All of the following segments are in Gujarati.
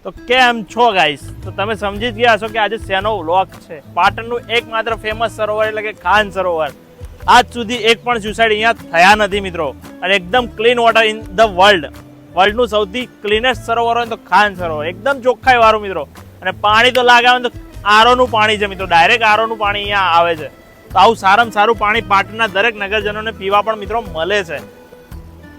તો કેમ છો ગાઈસ? તો તમે સમજી જ ગયા હશો કે આજે શેનો વ્લોગ છે. પાટણનું એકમાત્ર ફેમસ સરોવર એટલે કે ખાન સરોવર. આજ સુધી એક પણ સુસાઇડ અહીંયા થયા નથી મિત્રો, અને એકદમ ક્લીન વોટર ઇન ધ વર્લ્ડનું સૌથી ક્લીનેસ્ટ સરોવર હોય તો ખાન સરોવર, એકદમ ચોખ્ખાઈ વાળું મિત્રો. અને પાણી તો લાગે તો આરોનું પાણી છે મિત્રો, ડાયરેક્ટ આરોનું પાણી અહીંયા આવે છે. તો આવું સારામાં સારું પાણી પાટણના દરેક નગરજનોને પીવા પણ મિત્રો મળે છે.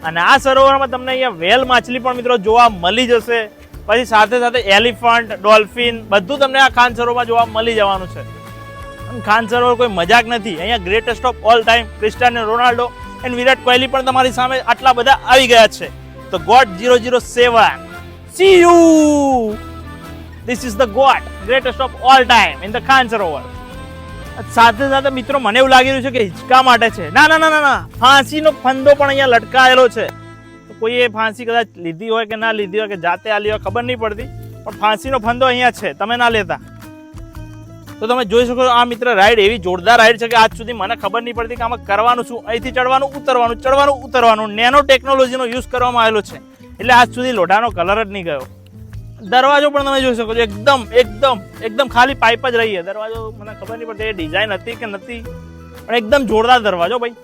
અને આ સરોવરમાં તમને અહીંયા વેલ માછલી પણ મિત્રો જોવા મળી જશે. પછી સાથે સાથે એલિફન્ટ, ડોલ્ફિન બધું તમને આ ખાન સરોવરમાં જોવા મળી જવાનું છે. ખાન સરોવર કોઈ મજાક નથી. અહીંયા greatest of all time Cristiano Ronaldo and Virat Kohli પણ તમારી સામે આટલા બધા આવી ગયા છે. તો GOAT 007 see you, this is the GOAT greatest of all time in the Khan Sarovar. સાથે સાથે મિત્રો મને એવું લાગી રહ્યું છે કે હિંચકા માટે છે. ના ના ના ના, ફાંસીનો ફંદો પણ અહીંયા લટકાયેલો છે. તો કોઈએ ફાંસી કદાચ લીધી હોય કે ના લીધી હોય, કે જાતે આલી હોય ખબર નહીં પડતી, પણ ફાંસીનો ફંદો અહીંયા છે, તમે ના લેતા. તો તમે જોઈ શકો આ મિત્ર રાઈડ એવી જોરદાર રાઈડ છે કે આજ સુધી મને ખબર નહીં પડતી કે આમાં કરવાનું શું. અહીંથી ચડવાનું ઉતરવાનું નેનો ટેકનોલોજીનો યુઝ કરવામાં આવેલો છે, એટલે આજ સુધી લોઢાનો કલર જ નહીં ગયો. દરવાજો પણ તમે જોઈ શકો છો, એકદમ ખાલી પાઇપ જ રહી છે. દરવાજો મને ખબર નહીં પડતી એ ડિઝાઇન હતી કે નથી, પણ એકદમ જોરદાર દરવાજો ભાઈ.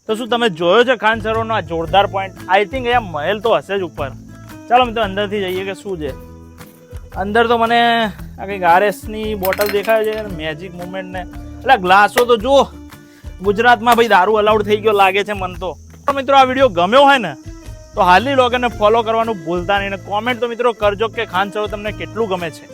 તો શું તમે જોયો છે ખાન સરોવરનો આ જોરદાર પોઈન્ટ? આઈ થિંક અહીંયા મહેલ તો હશે જ ઉપર. ચાલો મિત્રો અંદરથી જઈએ કે શું છે. અંદર તો મને આ કંઈક આરએસની બોટલ દેખાય છે, મેજિક મુવમેન્ટ ને એટલે ગ્લાસો તો જુઓ. ગુજરાતમાં ભાઈ દારૂ અલાઉડ થઈ ગયો લાગે છે મન તો. મિત્રો આ વિડીયો ગમ્યો હોય ને તો હાલી લોકોને ફોલો કરવાનું ભૂલતા નહીં. કોમેન્ટ તો મિત્રો કરજો કે ખાન સરોવર તમને કેટલું ગમે છે.